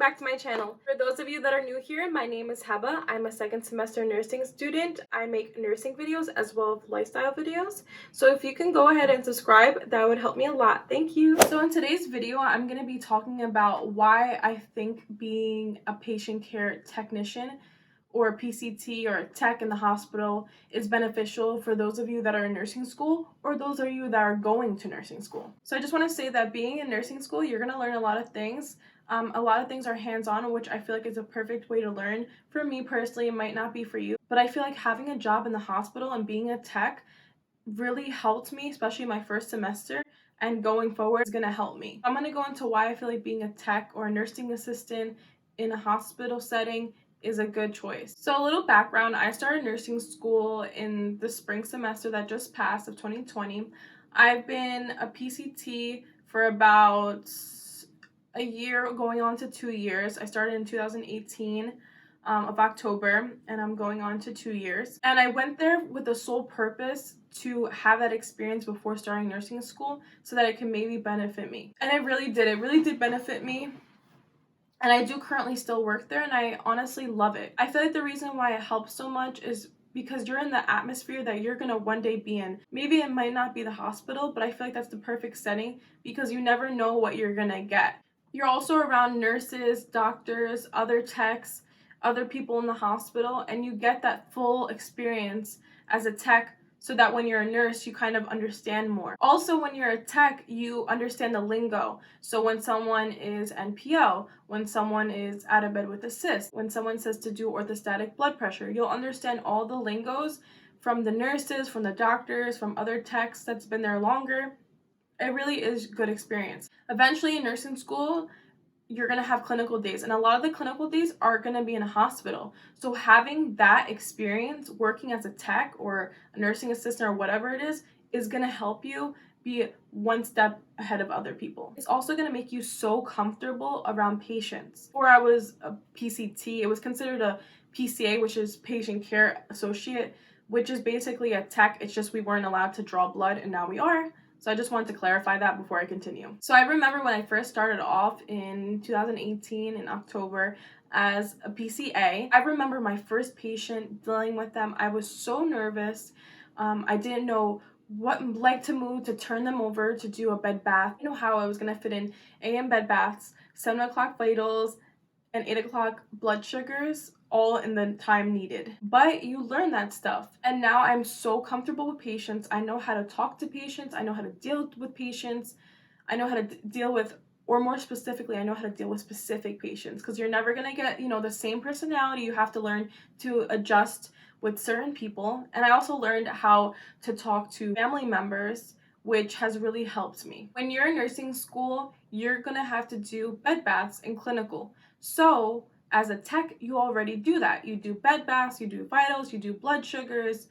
back to my channel. For those of you that are new here, my name is Heba. I'm a second semester nursing student. I make nursing videos as well as lifestyle videos. So if you can go ahead and subscribe, that would help me a lot. Thank you. So in today's video, I'm going to be talking about why I think being a patient care technician or a PCT or a tech in the hospital is beneficial for those of you that are in nursing school or those of you that are going to nursing school. So I just want to say that being in nursing school, you're going to learn a lot of things. A lot of things are hands-on, which I feel like is a perfect way to learn. For me personally, it might not be for you, but I feel like having a job in the hospital and being a tech really helped me, especially my first semester, and going forward is going to help me. I'm going to go into why I feel like being a tech or a nursing assistant in a hospital setting is a good choice. So a little background, I started nursing school in the spring semester that just passed of 2020. I've been a PCT for about a year going on to 2 years. I started in 2018 of October, and I'm going on to 2 years. And I went there with the sole purpose to have that experience before starting nursing school so that it can maybe benefit me. And it really did. It really did benefit me. And I do currently still work there, and I honestly love it. I feel like the reason why it helps so much is because you're in the atmosphere that you're going to one day be in. Maybe it might not be the hospital, but I feel like that's the perfect setting because you never know what you're going to get. You're also around nurses, doctors, other techs, other people in the hospital, and you get that full experience as a tech so that when you're a nurse, you kind of understand more. Also, when you're a tech, you understand the lingo. So when someone is NPO, when someone is out of bed with a cyst, when someone says to do orthostatic blood pressure, you'll understand all the lingos from the nurses, from the doctors, from other techs that's been there longer. It really is good experience. Eventually in nursing school, you're going to have clinical days, and a lot of the clinical days are going to be in a hospital. So having that experience working as a tech or a nursing assistant or whatever it is going to help you be one step ahead of other people. It's also going to make you so comfortable around patients. Before I was a PCT, it was considered a PCA, which is patient care associate, which is basically a tech. It's just we weren't allowed to draw blood, and now we are. So I just wanted to clarify that before I continue. So I remember when I first started off in 2018 in October as a PCA. I remember my first patient, dealing with them. I was so nervous. I didn't know what leg to move to turn them over to do a bed bath. I didn't know how I was going to fit in AM bed baths, 7 o'clock vitals, and 8 o'clock blood sugars all in the time needed. But you learn that stuff. And now I'm so comfortable with patients. I know how to talk to patients. I know how to deal with patients. I know how to deal with, or more specifically, I know how to deal with specific patients, because you're never going to get, the same personality. You have to learn to adjust with certain people. And I also learned how to talk to family members, which has really helped me. When you're in nursing school, you're going to have to do bed baths and clinical. So as a tech, you already do that. You do bed baths, you do vitals, you do blood sugars,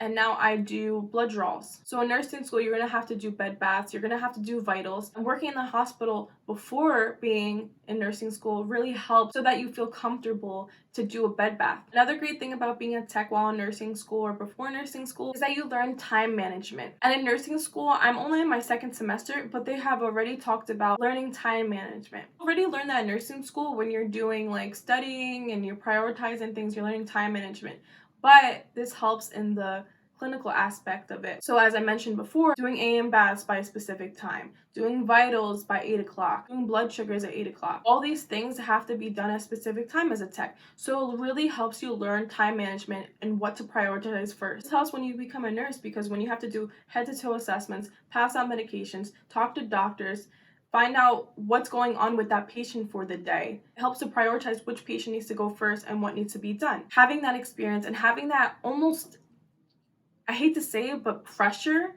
and now I do blood draws. So in nursing school, you're going to have to do bed baths, you're going to have to do vitals. And working in the hospital before being in nursing school really helps so that you feel comfortable to do a bed bath. Another great thing about being a tech while in nursing school or before nursing school is that you learn time management. And in nursing school, I'm only in my second semester, but they have already talked about learning time management. You already learned that in nursing school when you're doing like studying and you're prioritizing things, you're learning time management. But this helps in the clinical aspect of it. So as I mentioned before, doing AM baths by a specific time, doing vitals by 8 o'clock, doing blood sugars at 8 o'clock. All these things have to be done at a specific time as a tech. So it really helps you learn time management and what to prioritize first. This helps when you become a nurse, because when you have to do head-to-toe assessments, pass out medications, talk to doctors, find out what's going on with that patient for the day. It helps to prioritize which patient needs to go first and what needs to be done. Having that experience and having that almost, I hate to say it, but pressure,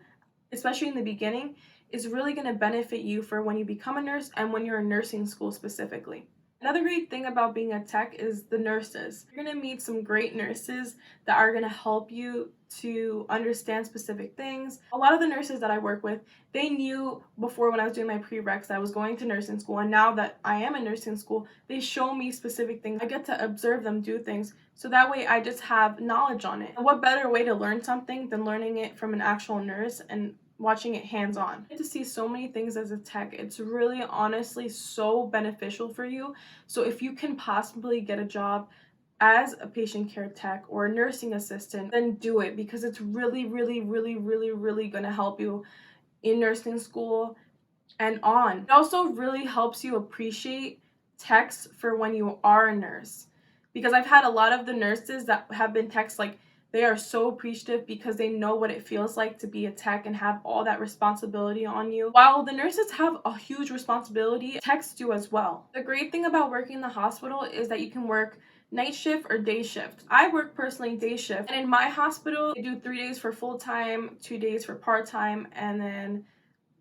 especially in the beginning, is really going to benefit you for when you become a nurse and when you're in nursing school specifically. Another great thing about being a tech is the nurses. You're going to meet some great nurses that are going to help you to understand specific things. A lot of the nurses that I work with, they knew before when I was doing my prereqs that I was going to nursing school, and now that I am in nursing school, they show me specific things. I get to observe them do things, so that way I just have knowledge on it. And what better way to learn something than learning it from an actual nurse and watching it hands-on. You get to see so many things as a tech. It's really honestly so beneficial for you. So if you can possibly get a job as a patient care tech or a nursing assistant, then do it, because it's really, really, really, really, really going to help you in nursing school and on. It also really helps you appreciate techs for when you are a nurse, because I've had a lot of the nurses that have been techs, like, they are so appreciative because they know what it feels like to be a tech and have all that responsibility on you. While the nurses have a huge responsibility, techs do as well. The great thing about working in the hospital is that you can work night shift or day shift. I work personally day shift, and in my hospital, I do 3 days for full-time, 2 days for part-time, and then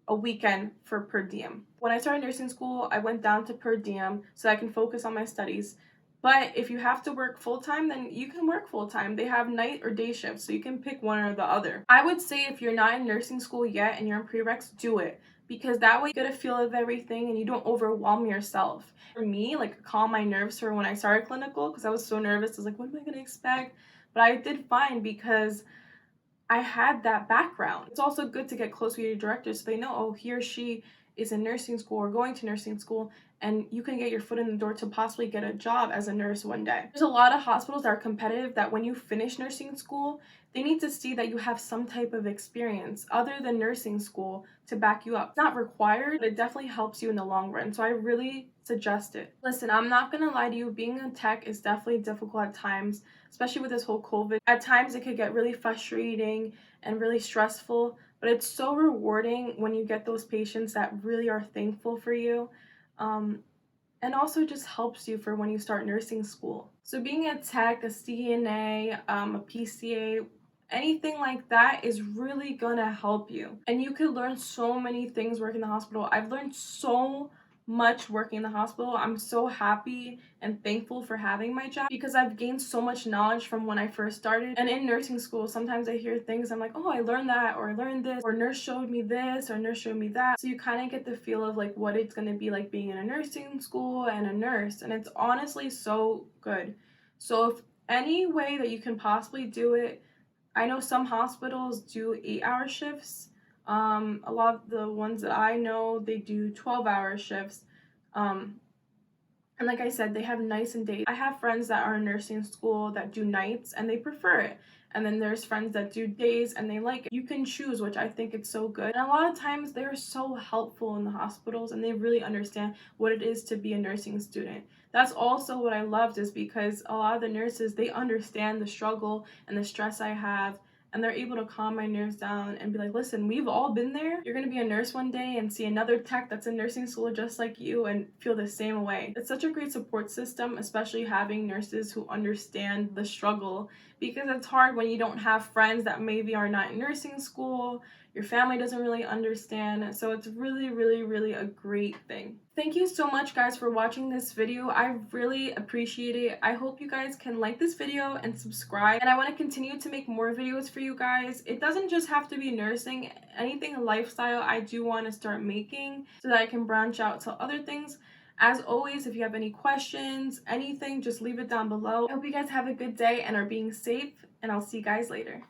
a weekend for per diem. When I started nursing school, I went down to per diem so I can focus on my studies. But if you have to work full-time, then you can work full-time. They have night or day shifts, so you can pick one or the other. I would say if you're not in nursing school yet and you're in prereqs, do it, because that way you get a feel of everything and you don't overwhelm yourself. For me, like, calm my nerves for when I started clinical, because I was so nervous. I was like, what am I going to expect? But I did fine because I had that background. It's also good to get close with your director so they know, oh, he or she is in nursing school or going to nursing school, and you can get your foot in the door to possibly get a job as a nurse one day. There's a lot of hospitals that are competitive that when you finish nursing school, they need to see that you have some type of experience other than nursing school to back you up. It's not required, but it definitely helps you in the long run. So I really suggest it. Listen, I'm not gonna lie to you, being a tech is definitely difficult at times, especially with this whole COVID. At times it could get really frustrating and really stressful, but it's so rewarding when you get those patients that really are thankful for you. And also just helps you for when you start nursing school. So being a tech, a CNA, a PCA, anything like that is really gonna help you. And you could learn so many things working in the hospital. I've learned so much working in the hospital. I'm so happy and thankful for having my job because I've gained so much knowledge from when I first started. And in nursing school, sometimes I hear things, I'm like, oh, I learned that, or I learned this, or nurse showed me this, or nurse showed me that. So you kind of get the feel of like what it's going to be like being in a nursing school and a nurse. And it's honestly so good. So if any way that you can possibly do it, I know some hospitals do 8-hour shifts. A lot of the ones that I know, they do 12-hour shifts. And like I said, they have nights and days. I have friends that are in nursing school that do nights and they prefer it. And then there's friends that do days and they like it. You can choose, which I think it's so good. And a lot of times they're so helpful in the hospitals and they really understand what it is to be a nursing student. That's also what I loved, is because a lot of the nurses, they understand the struggle and the stress I have, and they're able to calm my nerves down and be like, listen, we've all been there. You're going to be a nurse one day and see another tech that's in nursing school just like you and feel the same way. It's such a great support system, especially having nurses who understand the struggle, because it's hard when you don't have friends that maybe are not in nursing school. Your family doesn't really understand. So it's really, really, really a great thing. Thank you so much, guys, for watching this video. I really appreciate it. I hope you guys can like this video and subscribe. And I want to continue to make more videos for you guys. It doesn't just have to be nursing. Anything lifestyle I do want to start making so that I can branch out to other things. As always, if you have any questions, anything, just leave it down below. I hope you guys have a good day and are being safe, and I'll see you guys later.